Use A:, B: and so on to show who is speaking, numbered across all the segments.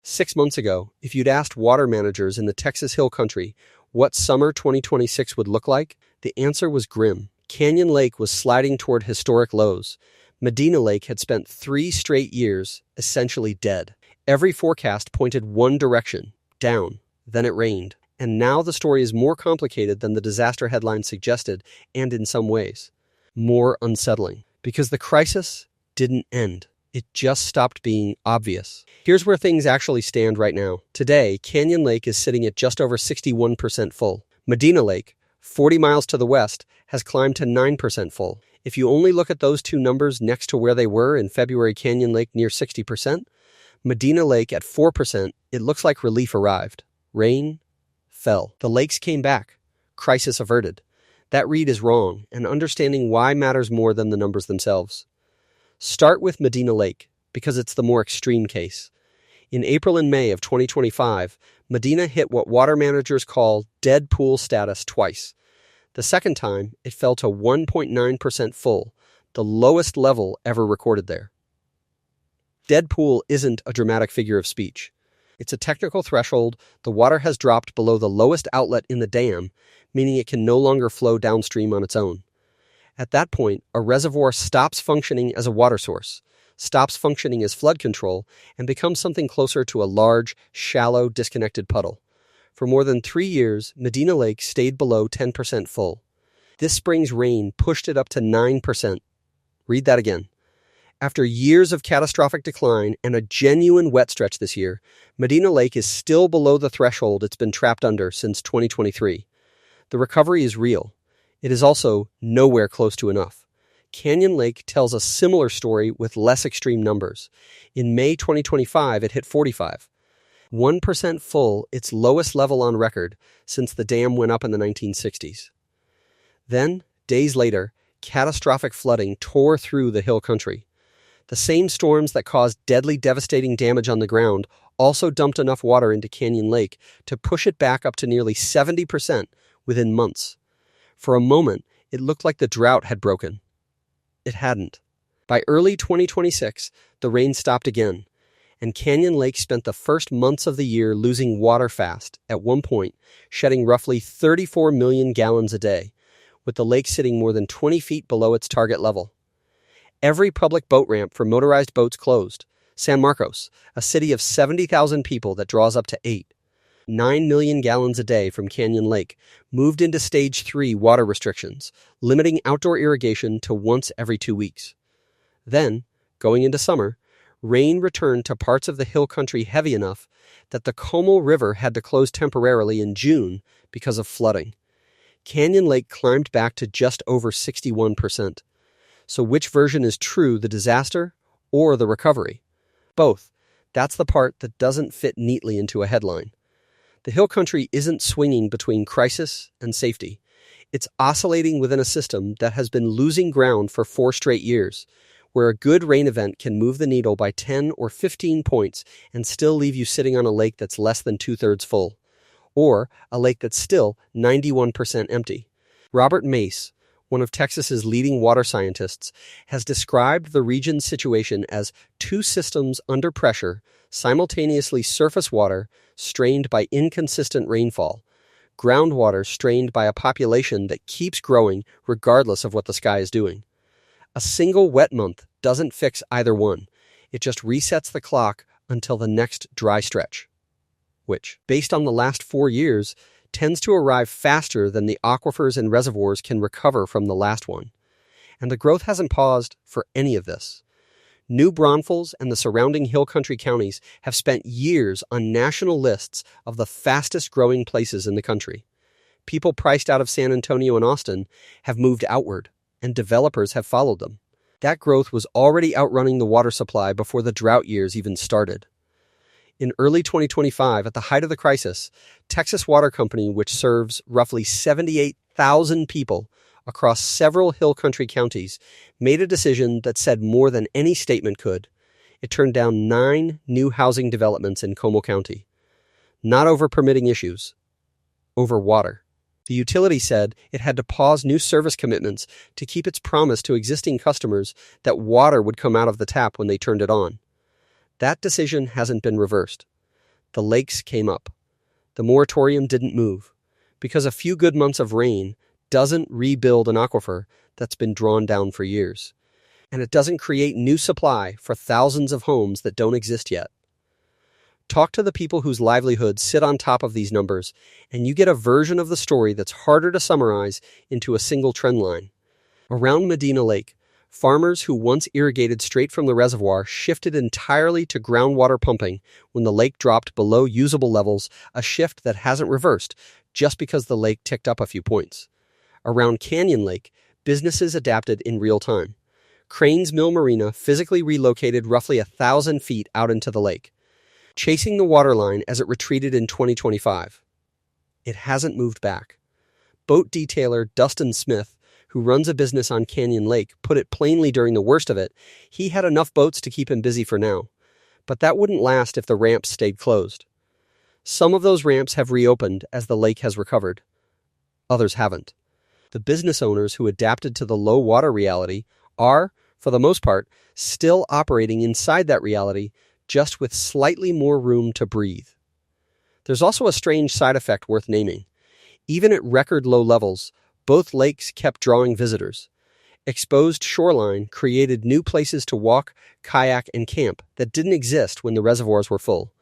A: 6 months ago, if you'd asked water managers in the Texas Hill Country what summer 2026 would look like, the answer was grim. Canyon Lake was sliding toward historic lows. Medina Lake had spent 3 straight years essentially dead. Every forecast pointed one direction, down. Then it rained. And now the story is more complicated than the disaster headline suggested, and in some ways, more unsettling. Because the crisis didn't end. It just stopped being obvious. Here's where things actually stand right now. Today, Canyon Lake is sitting at just over 61% full. Medina Lake, 40 miles to the west, has climbed to 9% full. If you only look at those two numbers next to where they were in February, Canyon Lake near 60%, Medina Lake at 4%, it looks like relief arrived. Rain fell. The lakes came back. Crisis averted. That read is wrong, and understanding why matters more than the numbers themselves. Start with Medina Lake, because it's the more extreme case. In April and May of 2025, Medina hit what water managers call dead pool status twice. The second time, it fell to 1.9% full, the lowest level ever recorded there. Dead pool isn't a dramatic figure of speech. It's a technical threshold. The water has dropped below the lowest outlet in the dam, meaning it can no longer flow downstream on its own. At that point, a reservoir stops functioning as a water source, stops functioning as flood control, and becomes something closer to a large, shallow, disconnected puddle. For more than 3 years, Medina Lake stayed below 10% full. This spring's rain pushed it up to 9%. Read that again. After years of catastrophic decline and a genuine wet stretch this year, Medina Lake is still below the threshold it's been trapped under since 2023. The recovery is real. It is also nowhere close to enough. Canyon Lake tells a similar story with less extreme numbers. In May 2025, it hit 45. 1% full, its lowest level on record since the dam went up in the 1960s. Then, days later, catastrophic flooding tore through the hill country. The same storms that caused deadly, devastating damage on the ground also dumped enough water into Canyon Lake to push it back up to nearly 70% within months. For a moment, it looked like the drought had broken. It hadn't. By early 2026, the rain stopped again, and Canyon Lake spent the first months of the year losing water fast, at one point shedding roughly 34 million gallons a day, with the lake sitting more than 20 feet below its target level. Every public boat ramp for motorized boats closed. San Marcos, a city of 70,000 people that draws up to 8. 9 million gallons a day from Canyon Lake moved into Stage 3 water restrictions, limiting outdoor irrigation to once every 2 weeks. Then, going into summer, rain returned to parts of the hill country heavy enough that the Como River had to close temporarily in June because of flooding. Canyon Lake climbed back to just over 61%. So which version is true, the disaster or the recovery? Both. That's the part that doesn't fit neatly into a headline. The hill country isn't swinging between crisis and safety. It's oscillating within a system that has been losing ground for 4 straight years, where a good rain event can move the needle by 10 or 15 points and still leave you sitting on a lake that's less than 2/3 full, or a lake that's still 91% empty. Robert Mace, one of Texas's leading water scientists, has described the region's situation as 2 systems under pressure, simultaneously surface water strained by inconsistent rainfall, groundwater strained by a population that keeps growing regardless of what the sky is doing. A single wet month doesn't fix either one. It just resets the clock until the next dry stretch, which, based on the last 4 years, tends to arrive faster than the aquifers and reservoirs can recover from the last one. And the growth hasn't paused for any of this. New Braunfels and the surrounding hill country counties have spent years on national lists of the fastest growing places in the country. People priced out of San Antonio and Austin have moved outward, and developers have followed them. That growth was already outrunning the water supply before the drought years even started. In early 2025, at the height of the crisis, Texas Water Company, which serves roughly 78,000 people across several hill country counties, made a decision that said more than any statement could. It turned down 9 new housing developments in Como County. Not over permitting issues, over water. The utility said it had to pause new service commitments to keep its promise to existing customers that water would come out of the tap when they turned it on. That decision hasn't been reversed. The lakes came up. The moratorium didn't move, because a few good months of rain doesn't rebuild an aquifer that's been drawn down for years. And it doesn't create new supply for thousands of homes that don't exist yet. Talk to the people whose livelihoods sit on top of these numbers, and you get a version of the story that's harder to summarize into a single trend line. Around Medina Lake, farmers who once irrigated straight from the reservoir shifted entirely to groundwater pumping when the lake dropped below usable levels, a shift that hasn't reversed just because the lake ticked up a few points. Around Canyon Lake, businesses adapted in real time. Cranes Mill Marina physically relocated roughly 1,000 feet out into the lake, chasing the waterline as it retreated in 2025. It hasn't moved back. Boat detailer Dustin Smith, who runs a business on Canyon Lake, put it plainly during the worst of it, he had enough boats to keep him busy for now. But that wouldn't last if the ramps stayed closed. Some of those ramps have reopened as the lake has recovered. Others haven't. The business owners who adapted to the low water reality are, for the most part, still operating inside that reality, just with slightly more room to breathe. There's also a strange side effect worth naming. Even at record low levels, both lakes kept drawing visitors. Exposed shoreline created new places to walk, kayak, and camp that didn't exist when the reservoirs were full.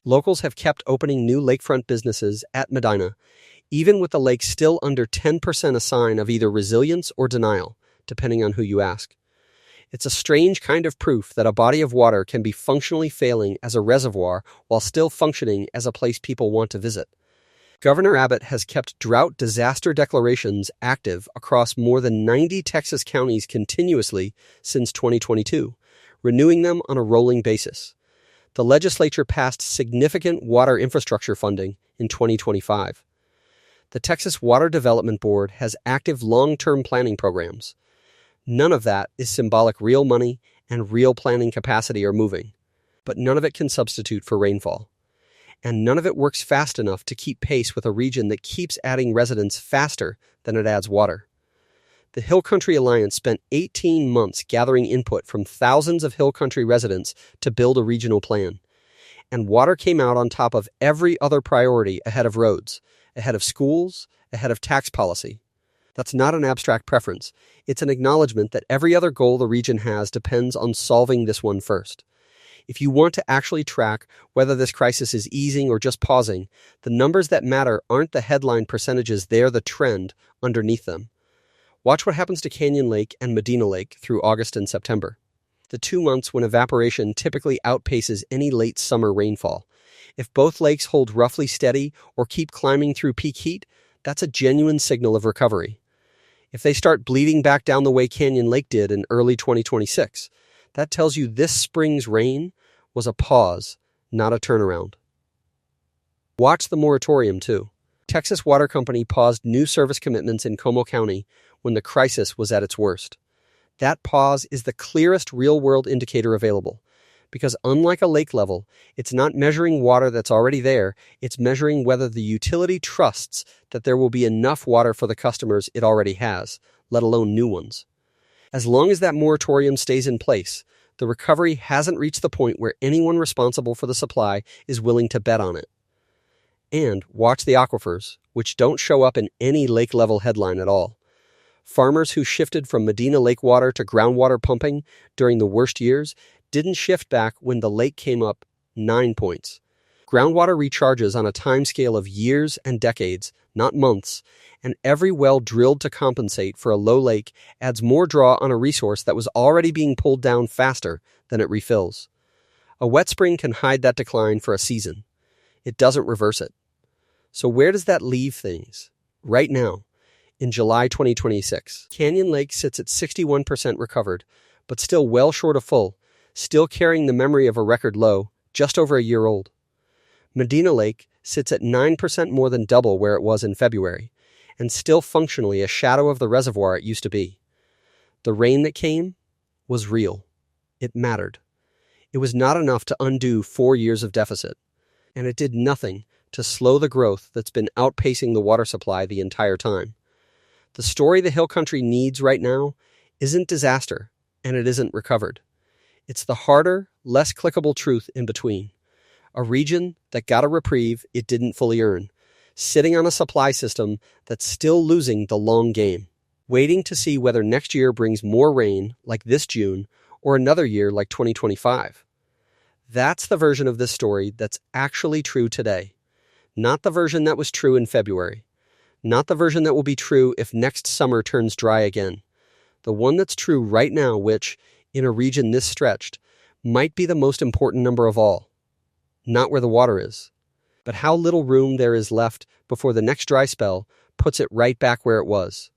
A: Locals have kept opening new lakefront businesses at Medina, even with the lake still under 10% a sign of either resilience or denial, depending on who you ask. It's a strange kind of proof that a body of water can be functionally failing as a reservoir while still functioning as a place people want to visit. Governor Abbott has kept drought disaster declarations active across more than 90 Texas counties continuously since 2022, renewing them on a rolling basis. The legislature passed significant water infrastructure funding in 2025. The Texas Water Development Board has active long-term planning programs. None of that is symbolic. Real money and real planning capacity are moving, but none of it can substitute for rainfall. And none of it works fast enough to keep pace with a region that keeps adding residents faster than it adds water. The Hill Country Alliance spent 18 months gathering input from thousands of Hill Country residents to build a regional plan. And water came out on top of every other priority ahead of roads, ahead of schools, ahead of tax policy. That's not an abstract preference. It's an acknowledgement that every other goal the region has depends on solving this one first. If you want to actually track whether this crisis is easing or just pausing, the numbers that matter aren't the headline percentages, they're the trend underneath them. Watch what happens to Canyon Lake and Medina Lake through August and September, the 2 months when evaporation typically outpaces any late summer rainfall. If both lakes hold roughly steady or keep climbing through peak heat, that's a genuine signal of recovery. If they start bleeding back down the way Canyon Lake did in early 2026, that tells you this spring's rain was a pause, not a turnaround. Watch the moratorium too. Texas Water Company paused new service commitments in Como County when the crisis was at its worst. That pause is the clearest real-world indicator available, because unlike a lake level, it's not measuring water that's already there, it's measuring whether the utility trusts that there will be enough water for the customers it already has, let alone new ones. As long as that moratorium stays in place, the recovery hasn't reached the point where anyone responsible for the supply is willing to bet on it. And watch the aquifers, which don't show up in any lake-level headline at all. Farmers who shifted from Medina Lake water to groundwater pumping during the worst years didn't shift back when the lake came up 9 points. Groundwater recharges on a timescale of years and decades, not months, and every well drilled to compensate for a low lake adds more draw on a resource that was already being pulled down faster than it refills. A wet spring can hide that decline for a season. It doesn't reverse it. So where does that leave things? Right now, in July 2026, Canyon Lake sits at 61% recovered, but still well short of full, still carrying the memory of a record low, just over a year old. Medina Lake sits at 9% more than double where it was in February, and still functionally a shadow of the reservoir it used to be. The rain that came was real. It mattered. It was not enough to undo 4 years of deficit, and it did nothing to slow the growth that's been outpacing the water supply the entire time. The story the Hill Country needs right now isn't disaster, and it isn't recovered. It's the harder, less clickable truth in between. A region that got a reprieve it didn't fully earn, sitting on a supply system that's still losing the long game, waiting to see whether next year brings more rain, like this June, or another year like 2025. That's the version of this story that's actually true today, not the version that was true in February, not the version that will be true if next summer turns dry again. The one that's true right now, which, in a region this stretched, might be the most important number of all. Not where the water is, but how little room there is left before the next dry spell puts it right back where it was.